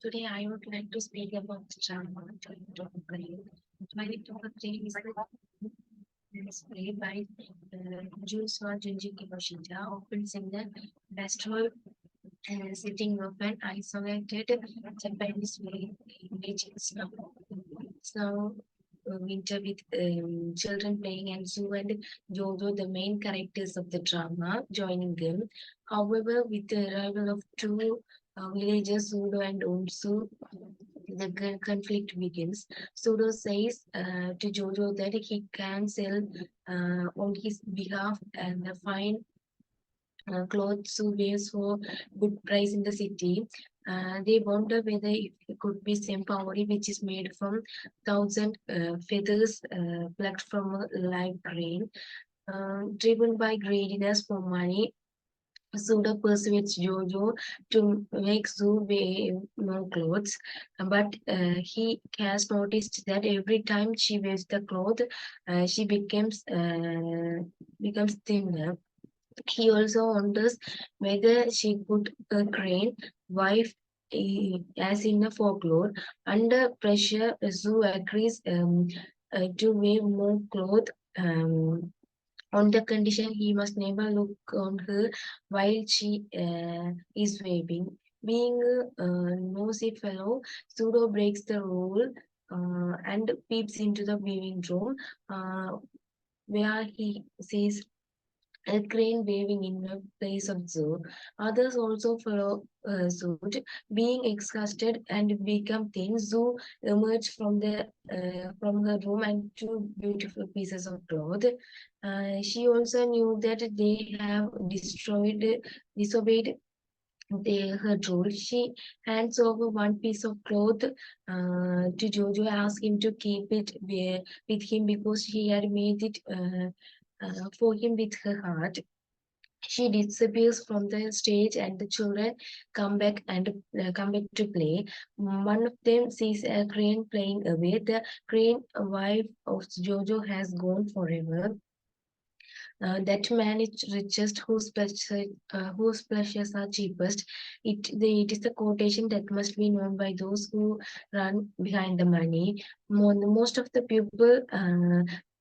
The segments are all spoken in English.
Today, I would like to speak about the drama Twilight of the Brain. Twilight of the Brain is played by Junji Kinoshita, often in the pastoral setting of an isolated Japanese village in snow. Winter with children playing and Sue and Jojo, the main characters of the drama, joining them. However, with the arrival of two villagers, Sudo and Unsu, the conflict begins. Sudo says to Jojo that he can sell on his behalf and find clothes Sue wears for good price in the city. They wonder whether it could be Sempowari, which is made from thousand feathers plucked from a live grain. Driven by greediness for money, Suda persuades Jojo to make Sue wear more clothes, but he has noticed that every time she wears the cloth, she becomes thinner. He also wonders whether she could crane wife as in a folklore. Under pressure, Sue agrees to wear more clothes. On the condition he must never look on her while she is waving. Being a nosy fellow, Pseudo breaks the rule and peeps into the weaving room uh, where he sees a crane waving in the place of Zoo. Others also follow suit. Being exhausted and become thin, Zoo emerged from her room and two beautiful pieces of cloth. She also knew that they have disobeyed her rule. She hands over one piece of cloth to Jojo, asks him to keep it with him because she had made it for him with her heart. She disappears from the stage and the children come back to play. One of them sees a crane playing away. The crane wife of Jojo has gone forever. That man is richest whose pleasures are cheapest. It is the quotation that must be known by those who run behind the money. Most of the people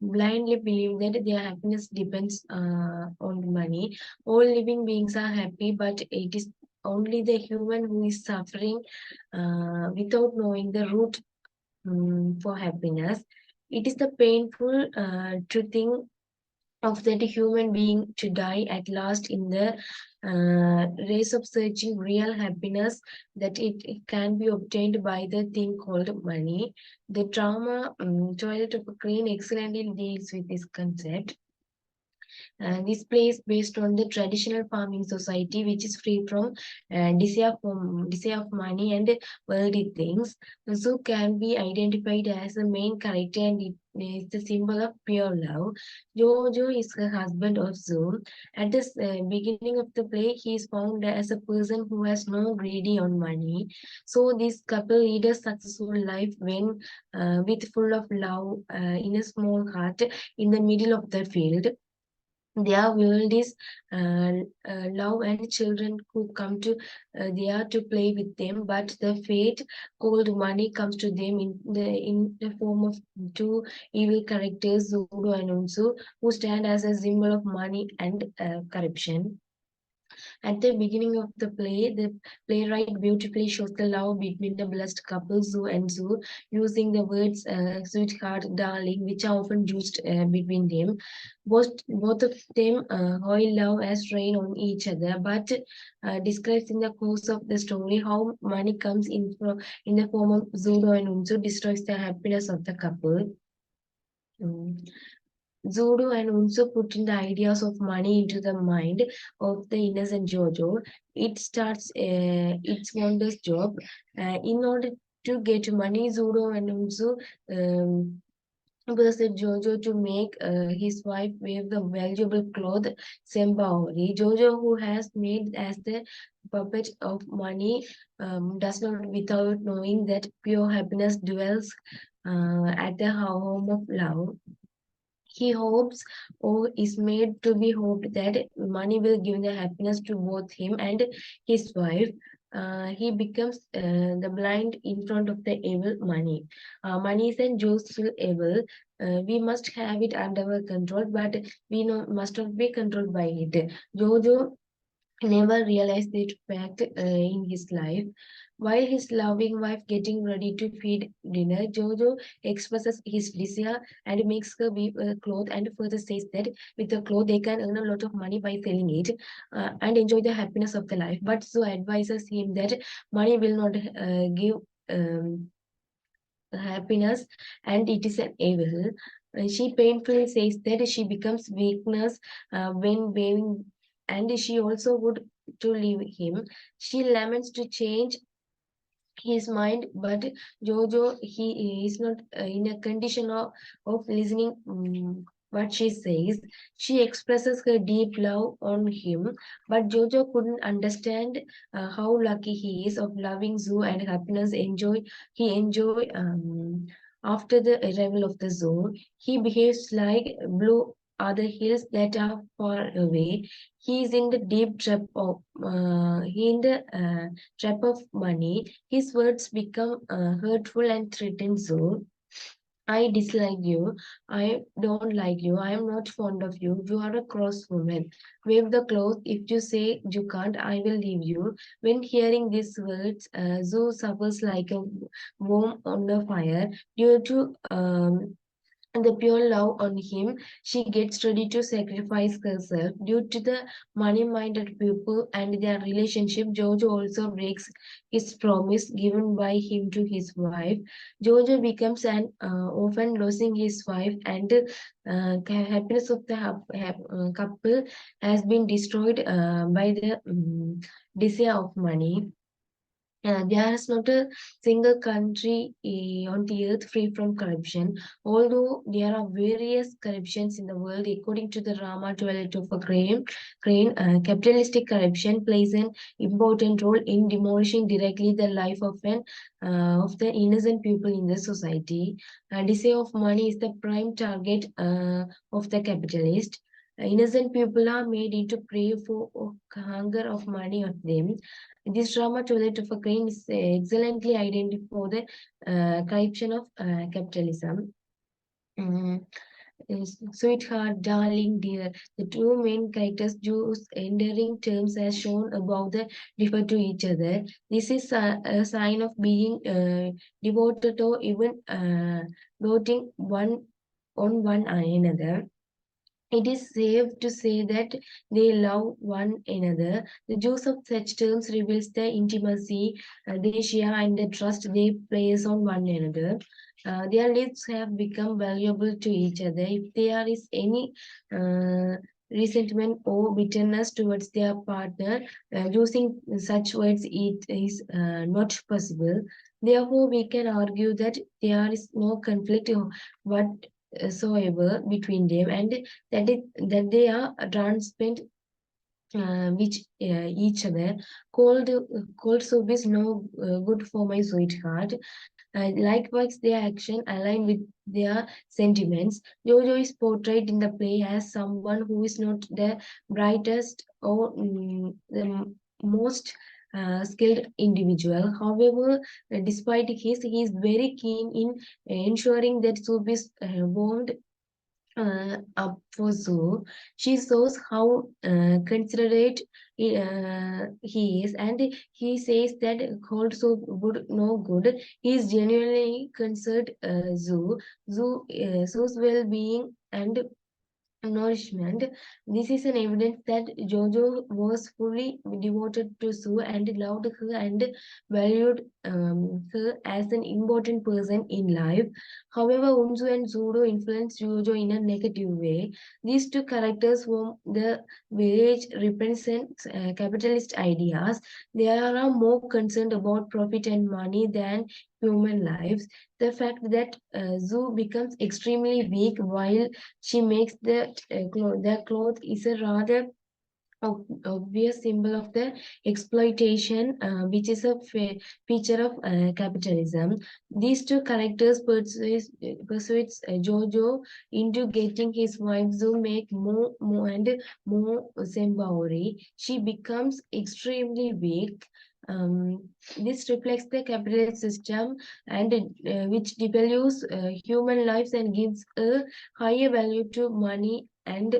blindly believe that their happiness depends on money. All living beings are happy, but it is only the human who is suffering without knowing the root for happiness. It is the painful to think of that human being to die at last in the race of searching real happiness that it can be obtained by the thing called money. The drama Toilet of a Crane excellently deals with this concept. This place based on the traditional farming society, which is free from desire of money and worldly things. Zoo can be identified as the main character, and it is the symbol of pure love. Jojo is the husband of Zoo. At the beginning of the play, he is found as a person who has no greedy on money. So this couple lead a successful life when with full of love in a small hut in the middle of the field. Their world is love and children who come to there to play with them, but the fate called money comes to them in the form of two evil characters, Zudo and Unsu, who stand as a symbol of money and corruption. At the beginning of the playwright beautifully shows the love between the blessed couple Zoo and Zoo, using the words sweetheart, darling, which are often used between them. Both of them oil love as rain on each other, but describes in the course of the story how money comes in the form of Zudo and Unsu, destroys the happiness of the couple. Mm. Zudo and Unso put in the ideas of money into the mind of the innocent Jojo. It starts its wondrous job. In order to get money, Zudo and Unso persuade Jojo to make his wife wear the valuable cloth Sembaori. Jojo, who has made as the puppet of money, does not without knowing that pure happiness dwells at the home of love. He hopes or is made to be hoped that money will give the happiness to both him and his wife. he becomes the blind in front of the evil money. Money is and Joe's still evil. We must have it under our control, but we must not be controlled by it. Jojo never realized that fact in his life. While his loving wife getting ready to feed dinner, Jojo expresses his desire and makes her weave a cloth and further says that with the cloth they can earn a lot of money by selling it and enjoy the happiness of the life. But Sue advises him that money will not give um, happiness and it is an evil. She painfully says that she becomes weakness when being and she also would to leave him. She laments to change his mind, but Jojo he is not in a condition of listening what she says. She expresses her deep love on him, but Jojo couldn't understand how lucky he is of loving Zoo and happiness enjoy after the arrival of the zoo. He behaves like blue other hills that are far away. He is in the deep trap of he in the trap of money. His words become hurtful and threaten Zoe. I dislike you. I don't like you. I am not fond of you. You are a cross woman. Wave the cloth. If you say you can't, I will leave you. When hearing these words, Zoe suffers like a worm on a fire due to and the pure love on him, she gets ready to sacrifice herself. Due to the money minded people and their relationship, Jojo also breaks his promise given by him to his wife. Jojo becomes an orphan, losing his wife, and happiness of the couple has been destroyed by the desire of money. There is not a single country on the earth free from corruption, although there are various corruptions in the world. According to the Rama Twilight of a Crane, capitalistic corruption plays an important role in demolishing directly the life of the innocent people in the society. Desire of money is the prime target of the capitalist. Innocent people are made into prey for hunger of money of them. This drama toilet of a crane is excellently identified for the corruption of capitalism. Mm, Sweetheart, darling, dear. The two main characters use endearing terms as shown above the refer to each other. This is a sign of being devoted or even doting on one another. It is safe to say that they love one another. The use of such terms reveals the intimacy they share and the trust they place on one another. Their lives have become valuable to each other. If there is any uh, resentment or bitterness towards their partner, using such words it is not possible. Therefore, we can argue that there is no conflict whatsoever between them, and that they are transparent which each other. Cold soup is no good for my sweetheart. Likewise, their action align with their sentiments. Jojo is portrayed in the play as someone who is not the brightest or the most skilled individual. However, despite he is very keen in ensuring that soup is warmed up for Zoo. She shows how considerate he is, and he says that cold soup would no good. He is genuinely concerned Zoo's well-being and nourishment. This is an evidence that Jojo was fully devoted to Sue and loved her and valued her as an important person in life. However, Unzu and Zudo influenced Jojo in a negative way. These two characters from the village represent capitalist ideas. They are more concerned about profit and money than human lives. The fact that Zoo becomes extremely weak while she makes the cloth is a rather obvious symbol of the exploitation, which is a feature of capitalism. These two characters persuades Jojo into getting his wife to make more and more Zembauri. She becomes extremely weak. This reflects the capitalist system and which devalues human lives and gives a higher value to money and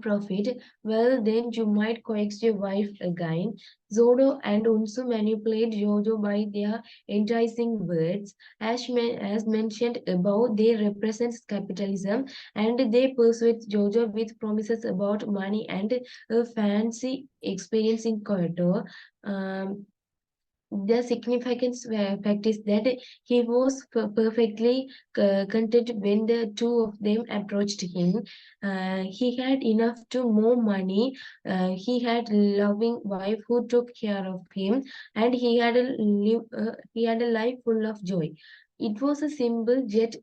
profit. Well, then you might coax your wife again. Zodo and Unsu manipulate Jojo by their enticing words. As mentioned above, they represent capitalism and they persuade Jojo with promises about money and a fancy experience in Kyoto. Um, the significant fact is that he was perfectly content when the two of them approached him. He had enough to more money. He had loving wife who took care of him, and he had a life full of joy. It was a simple yet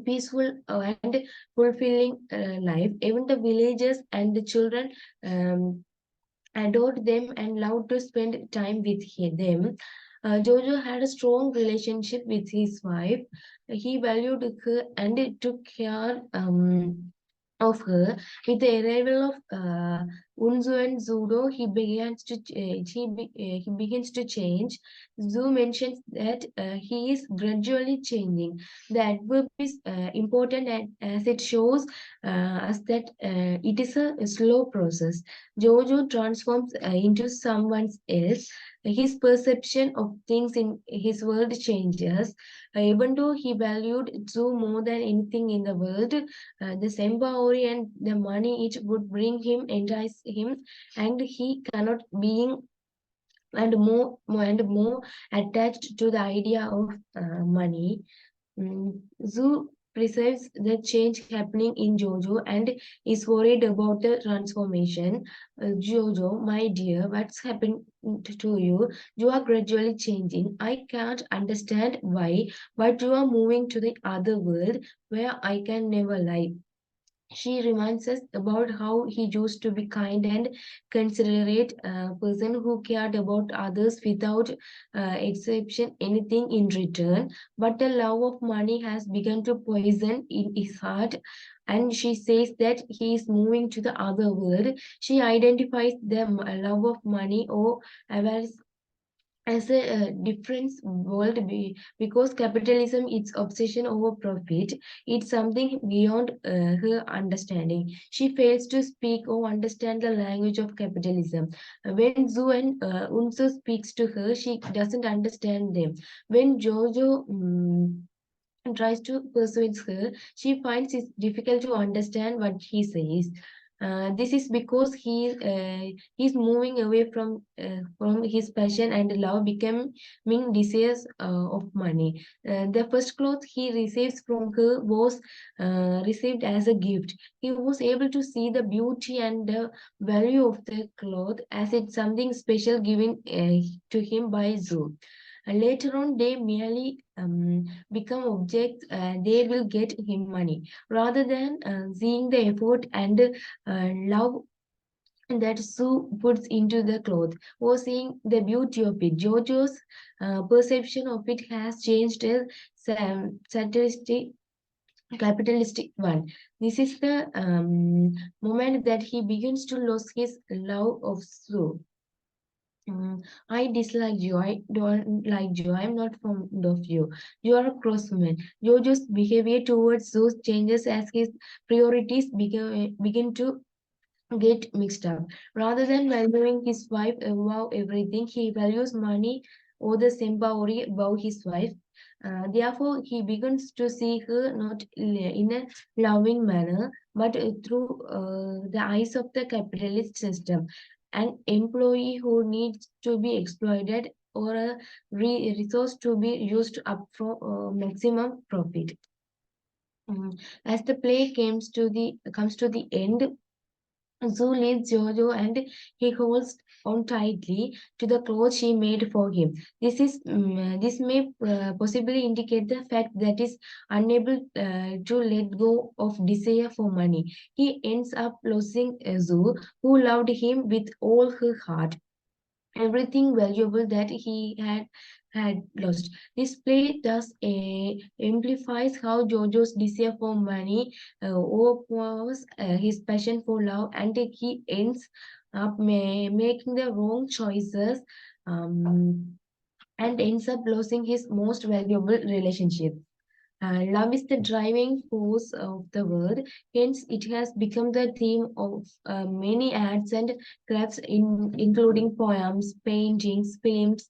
peaceful and fulfilling life. Even the villagers and the children adored them and loved to spend time with them. Jojo had a strong relationship with his wife. He valued her and took care of her. With the arrival of Unzu and Zudo, he begins to change. Zu mentions that he is gradually changing. The adverb is important as it shows us that it is a slow process. Jojo transforms into someone else. His perception of things in his world changes. Even though he valued Zu more than anything in the world, the Sembaori and the money each would bring him, entice him, and he cannot being and more attached to the idea of money. Zoo perceives the change happening in Jojo and is worried about the transformation. Jojo, my dear, what's happened to you? You are gradually changing. I can't understand why, but you are moving to the other world where I can never lie. She reminds us about how he used to be kind and considerate person who cared about others without exception anything in return. But the love of money has begun to poison in his heart, and she says that he is moving to the other world. She identifies the love of money or avarice as a different world because capitalism its obsession over profit. It's something beyond her understanding. She fails to speak or understand the language of capitalism. When Zu and Unso speaks to her, she doesn't understand them. When Jojo tries to persuade her, she finds it difficult to understand what he says. This is because he's moving away from his passion and love, becoming desires of money. The first cloth he receives from her was received as a gift. He was able to see the beauty and the value of the cloth as it's something special given to him by Zoo. Later on, they merely become objects. They will get him money rather than seeing the effort and love that Sue puts into the cloth or seeing the beauty of it. Jojo's perception of it has changed a satiristic capitalistic one. This is the moment that he begins to lose his love of Sue. I dislike you. I don't like you. I'm not fond of you. You are a cross woman. Jojo's behavior towards those changes as his priorities begin to get mixed up. Rather than valuing his wife above everything, he values money or the sympathy above his wife. Therefore, he begins to see her not in a loving manner, but through the eyes of the capitalist system. An employee who needs to be exploited or a resource to be used up for maximum profit. As the play comes to the end, Zoo leads Jojo and he holds on tightly to the clothes she made for him. This may possibly indicate the fact that is unable to let go of desire for money. He ends up losing Zoo, who loved him with all her heart, everything valuable that he had lost. This play thus amplifies how Jojo's desire for money overpowers his passion for love, and he ends up making the wrong choices, and ends up losing his most valuable relationship. Love is the driving force of the world, hence, it has become the theme of many arts and crafts, including poems, paintings, films,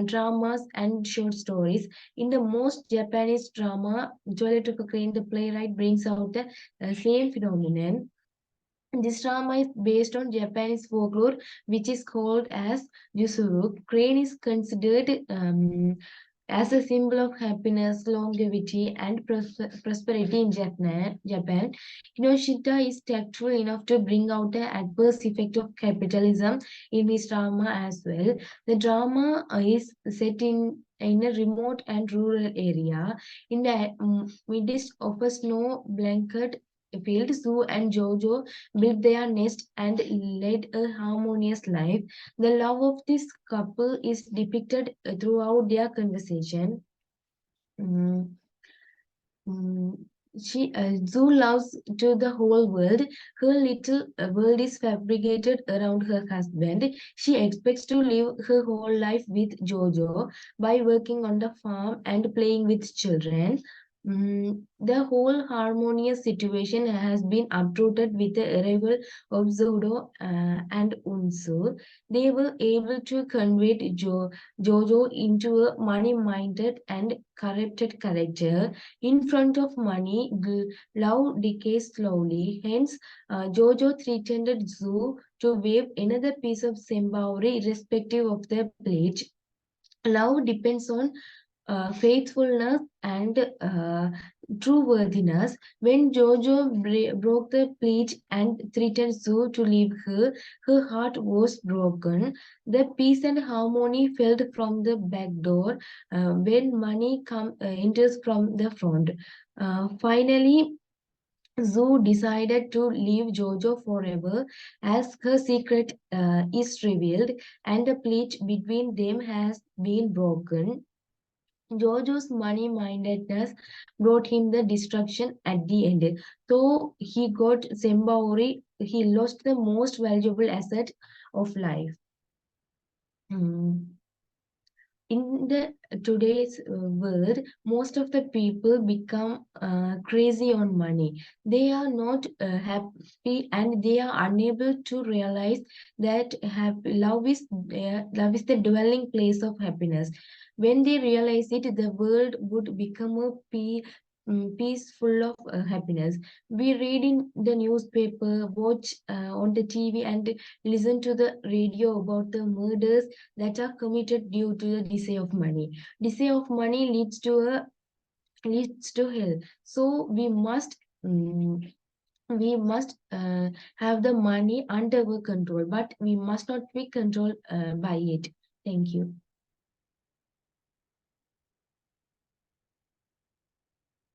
dramas, and short stories. In the most Japanese drama, Twilight of a Crane, the playwright brings out the same phenomenon. This drama is based on Japanese folklore, which is called as Yusuru. Crane is considered as a symbol of happiness, longevity, and prosperity in Japan. Kinoshita is tactful enough to bring out the adverse effect of capitalism in his drama as well. The drama is set in a remote and rural area in the midst of a snow blanket field. Sue and Jojo built their nest and led a harmonious life. The love of this couple is depicted throughout their conversation. Mm, mm, Zoo loves to the whole world. Her little world is fabricated around her husband. She expects to live her whole life with Jojo by working on the farm and playing with children. The whole harmonious situation has been uprooted with the arrival of Zodo and Unsu. They were able to convert Jojo into a money-minded and corrupted character. In front of money, love decays slowly. Hence, Jojo threatened Zoo to wave another piece of Sembauri irrespective of the pledge. Love depends on faithfulness and true worthiness. When Jojo broke the pledge and threatened Sue to leave her, her heart was broken. The peace and harmony felt from the back door when money enters from the front. Finally, Zoo decided to leave Jojo forever as her secret is revealed and the pledge between them has been broken. Jojo's money mindedness brought him the destruction at the end. Though he got Sembauri, he lost the most valuable asset of life. Hmm. In the today's world, most of the people become crazy on money. They are not happy and they are unable to realize that love is the dwelling place of happiness. When they realize it, the world would become a peace full of happiness. We read in the newspaper, watch on the TV, and listen to the radio about the murders that are committed due to the desire of money. Desire of money leads to hell. So we must have the money under our control, but we must not be controlled by it. Thank you.